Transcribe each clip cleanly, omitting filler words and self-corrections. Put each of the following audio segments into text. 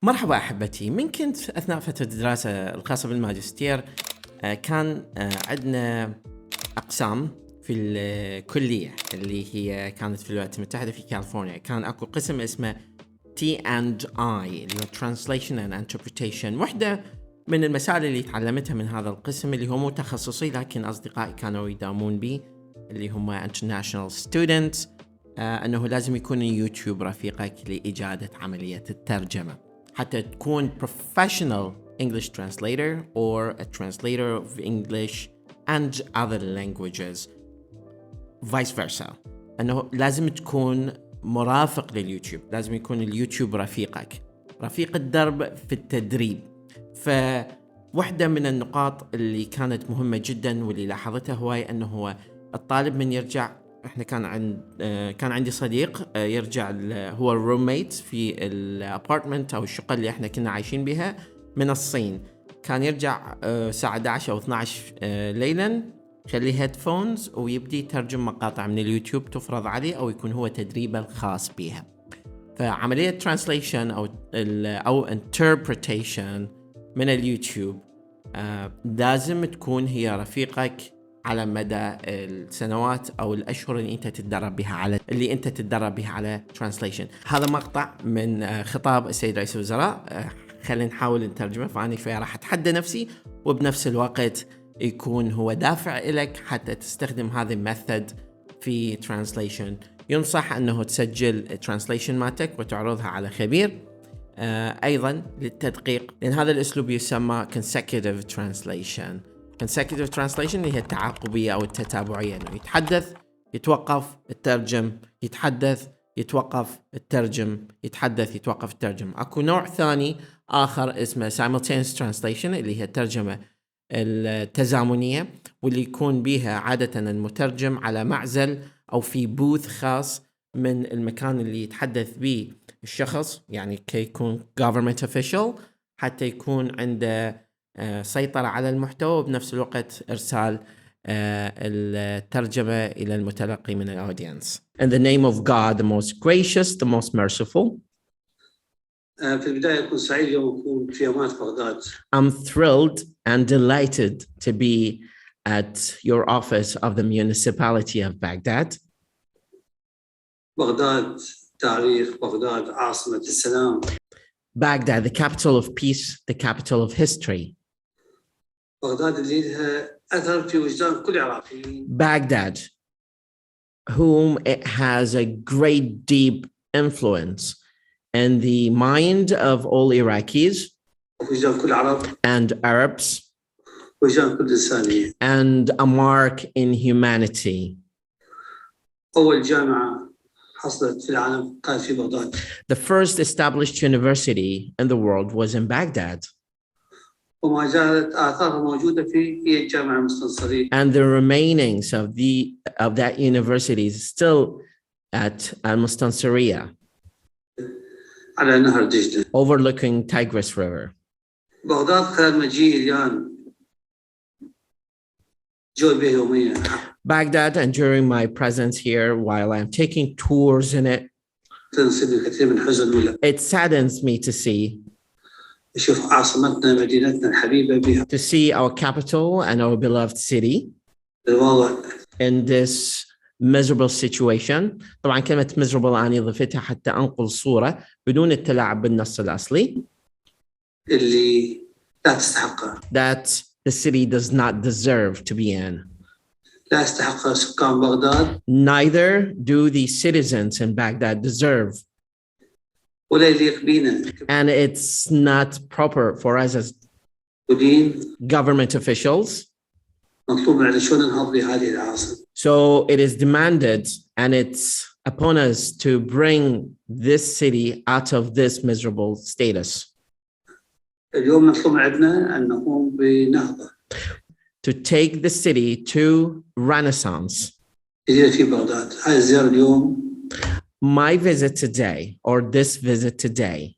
مرحبا أحبتي. من كنت أثناء فترة الدراسة الخاصة بالماجستير كان عندنا أقسام في الكلية اللي هي كانت في الولايات المتحدة في كاليفورنيا. كان أكو قسم اسمه T&I اللي هو Translation and Interpretation. واحدة من المسائل اللي تعلمتها من هذا القسم اللي هو مو تخصصي لكن أصدقائي كانوا يداومون به اللي هم International Students أنه لازم يكون اليوتيوب رفيقك لإجادة عملية الترجمة حتى تكون professional English translator or a translator of English and other languages vice versa. أنه لازم تكون مرافق لليوتيوب، لازم يكون اليوتيوب رفيقك، رفيق الدرب في التدريب. فواحدة من النقاط اللي كانت مهمة جدا واللي لاحظتها هواي أنه هو الطالب من يرجع. احنا كان عندي صديق يرجع هو الروميت في الابارتمنت او الشقه اللي احنا كنا عايشين بها من الصين. كان يرجع الساعه 11 او 12 ليلا، يخلي هيدفونز ويبدي يترجم مقاطع من اليوتيوب تفرض عليه او يكون هو تدريبه الخاص بها. فعمليه ترانسليشن او انتربريتيشن من اليوتيوب لازم تكون هي رفيقك على مدى السنوات أو الأشهر اللي أنت تتدرب بها على translation. هذا مقطع من خطاب السيد رئيس الوزراء، خلينا نحاول نترجمه. فأنا شوية راح أتحدى نفسي وبنفس الوقت يكون هو دافع إلك حتى تستخدم هذه الميثود في translation. ينصح أنه تسجل translation مالتك وتعرضها على خبير أيضا للتدقيق، لأن هذا الأسلوب يسمى consecutive translation. consecutive translation هي التعاقبية أو التتابعية، إنه يتحدث يتوقف الترجم، يتحدث يتوقف الترجم، يتحدث يتوقف الترجم. أكو نوع ثاني آخر اسمه simultaneous translation اللي هي الترجمة التزامنية، واللي يكون بها عادة المترجم على معزل أو في بوث خاص من المكان اللي يتحدث به الشخص، يعني كي يكون government official حتى يكون عنده سيطرة على المحتوى وبنفس الوقت إرسال الترجمة إلى المتلقي من الأودينس. In the name of God, the most gracious, the most merciful. في البداية أكون سعيد يوم أكون في أمانة بغداد. I'm thrilled and delighted to be at your office of the municipality of Baghdad. بغداد تاريخ، بغداد عاصمة السلام. Baghdad, the capital of peace, the capital of history. بغداد اللي لها أثر في وجدان كل عراقي. Baghdad, whom it has a great deep influence in the mind of all Iraqis وجدان كل عرب. and Arabs وجدان كل إنسانية. and a mark in humanity. أول جامعة حصلت في العالم كانت في بغداد. The first established university in the world was in Baghdad. وما زالت آثارها موجودة في الجامعة المستنصرية. And the remainings of that university is still at المستنصرية على نهر دجلة. overlooking Tigris River. بغداد خلال مجيء اليوم جول به يوميا. Baghdad, and during my presence here while I'm taking tours in it, it saddens me to see our capital and our beloved city in this miserable situation. طبعا كلمة miserable أنا ضفتها حتى أنقل صورة بدون التلاعب بالنص الأصلي اللي لا تستحقه. that the city does not deserve to be in. لا يستحق سكان بغداد. Neither do the citizens in Baghdad deserve. ولا يليق بينا. And it's not proper for us as government officials. مطلوب على شلون ننهض بهذه العاصمة. So it is demanded and it's upon us to bring this city out of this miserable status. اليوم مطلوب عندنا أن نقوم بنهضة. To take the city to Renaissance. My visit today, or this visit today,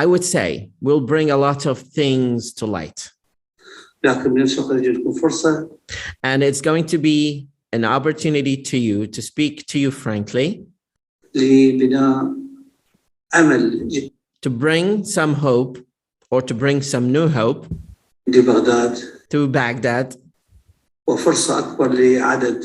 I would say will bring a lot of things to light. And it's going to be an opportunity to you to speak to you frankly لبناء أمل to bring some hope or to bring some new hope لبغداد to Baghdad وفرصة أكبر لإعادة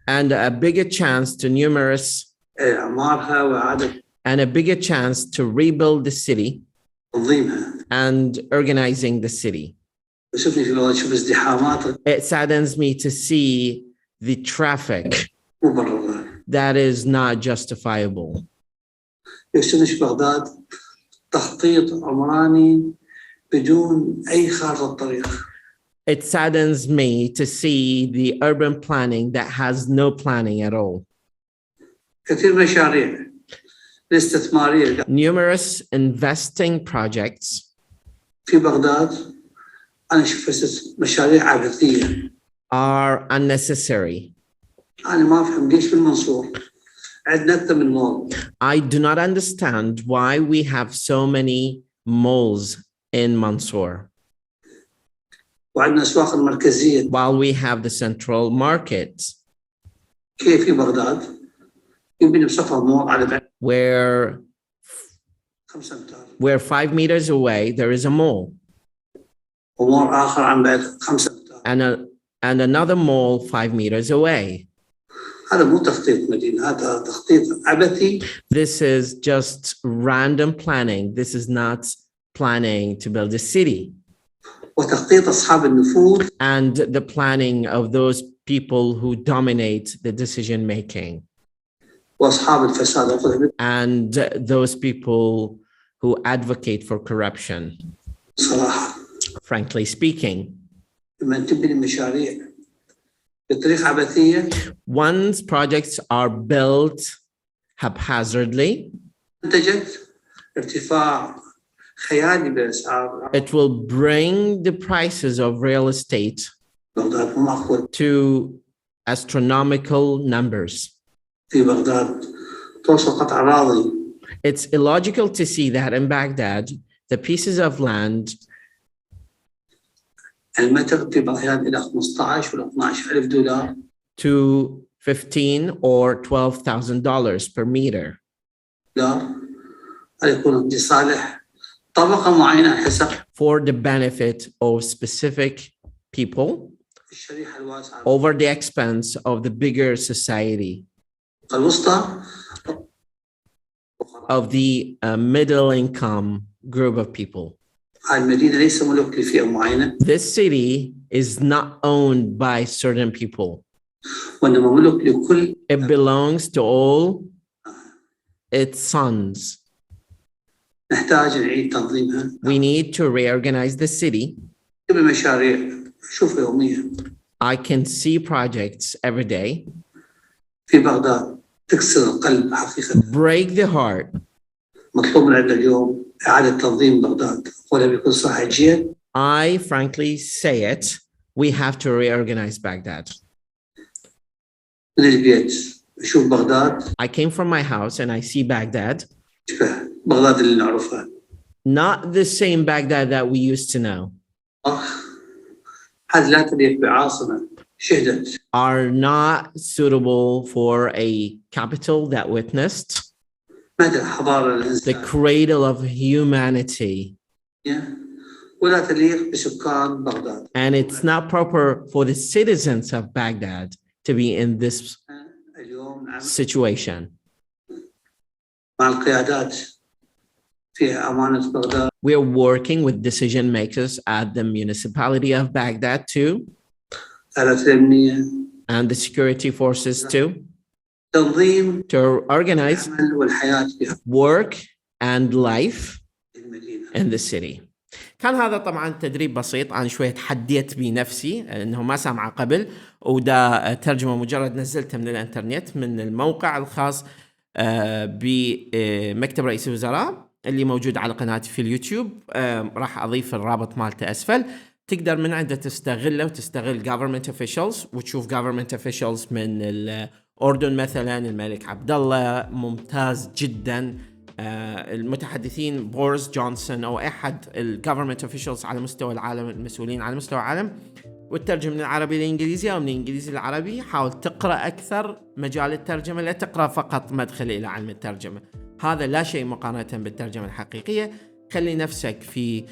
and a bigger chance to numerous إعمارها وإعادة and a bigger chance to rebuild the city تنظيمها. and organizing the city. وشوفني في بغداد شوف ازدحامات It saddens me to see the traffic مبررة. that is not justifiable. شوفني في بغداد تخطيط عمراني بدون أي خارطة طريق. It saddens me to see the urban planning that has no planning at all. كثير مشاريع الاستثمارية Numerous investing projects في بغداد أنا أشوف مشاريع عبثية. are unnecessary. أنا ما أفهم ليش في المنصورة عندنا أكثر من مول. I do not understand why we have so many malls in Mansour وعندنا أسواق المركزية. while we have the central market كيف في بغداد يمكن بصفة مول على بعد where 5 أمتار. 5 meters away there is a mall ومول آخر عن بعد 5 أمتار. and another mall 5 meters away. هذا مو تخطيط مدينة، هذا تخطيط عبثي. This is just random planning. This is not planning to build a city. وتخطيط أصحاب النفوذ. And the planning of those people who dominate the decision making. وأصحاب الفساد. And those people who advocate for corruption. صراحة. Frankly speaking. لما تبني مشاريع بطريقة عبثية. Once projects are built haphazardly, انتجت ارتفاع خيالي بالأسعار. it will bring the prices of real estate بغداد مو معقول. to astronomical numbers. في بغداد توصل قطع أراضي. It's illogical to see that in Baghdad, the pieces of land المتر في بغداد إلى 15 ولا 12 ألف دولار. to $15,000 or $12,000 per meter. دولار هذا يكون لصالح طبقة معينة حسب for the benefit of specific people الشريحة الواسعة over the expense of the bigger society, الوسطى of the middle income group of people. المدينة ليس ملك لفئة معينة. This city is not owned by certain people. وإنما ملك لكل. It belongs to all its sons. نحتاج نعيد تنظيمها. We need to reorganize the city. بمشاريع شوف يوميا. I can see projects every day. في بغداد تكسر القلب حقيقة. Break the heart. مطلوب من عندنا اليوم إعادة تنظيم بغداد ولا بيكون صح جيد. I frankly say it. We have to reorganize Baghdad. من البيت أشوف بغداد. I came from my house and I see Baghdad. شبه بغداد اللي نعرفها. Not the same Baghdad that we used to know. هذه لا تليق بعاصمة شهدت. Are not suitable for a capital that witnessed مدى حضارة the الإنسان. cradle of humanity. ولا تليق بسكان بغداد. And it's not proper for the citizens of Baghdad to be in this situation. مع القيادات في أمانة بغداد. We are working with decision makers at the municipality of Baghdad too, الأمنية and the security forces too, تنظيم to organize العمل والحياة فيها. work and life المدينة. in the city. كان هذا طبعا تدريب بسيط. أنا شوية تحديت بنفسي أنه ما سامع قبل، وده ترجمة مجرد نزلتها من الإنترنت من الموقع الخاص بمكتب رئيس الوزراء اللي موجود على قناتي في اليوتيوب. راح أضيف الرابط مالته أسفل. تقدر من عنده تستغله وتستغل government officials وتشوف government officials من الأردن مثلا الملك عبد الله ممتاز جدا. المتحدثين بوريس جونسون أو أحد government officials على مستوى العالم، المسؤولين على مستوى العالم وتترجم من العربي للإنجليزي أو من الإنجليزي للعربي. حاول تقرأ أكثر مجال الترجمة، لا تقرأ فقط مدخل إلى علم الترجمة، هذا لا شيء مقارنة بالترجمة الحقيقية. خلي نفسك في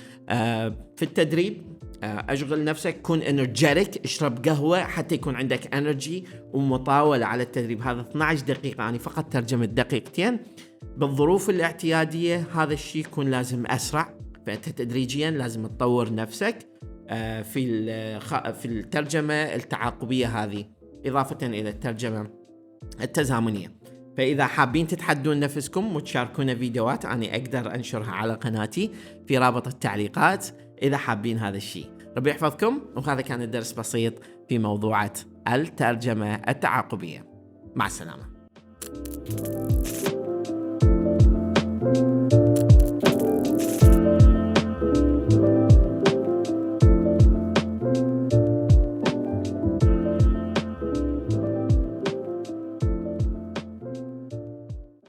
التدريب، أشغل نفسك، كون انرجيتك، اشرب قهوة حتى يكون عندك انرجي ومطاولة على التدريب. هذا 12 دقيقة يعني فقط ترجمة دقيقتين. بالظروف الاعتيادية هذا الشيء يكون لازم أسرع، فأنت تدريجيا لازم تطور نفسك في الترجمة التعاقبية هذه، إضافة إلى الترجمة التزامنية. فإذا حابين تتحدون نفسكم وتشاركونا فيديوهات، أنا أقدر أنشرها على قناتي في رابط التعليقات إذا حابين هذا الشيء. ربي يحفظكم، وهذا كان الدرس بسيط في موضوعة الترجمة التعاقبية. مع السلامة.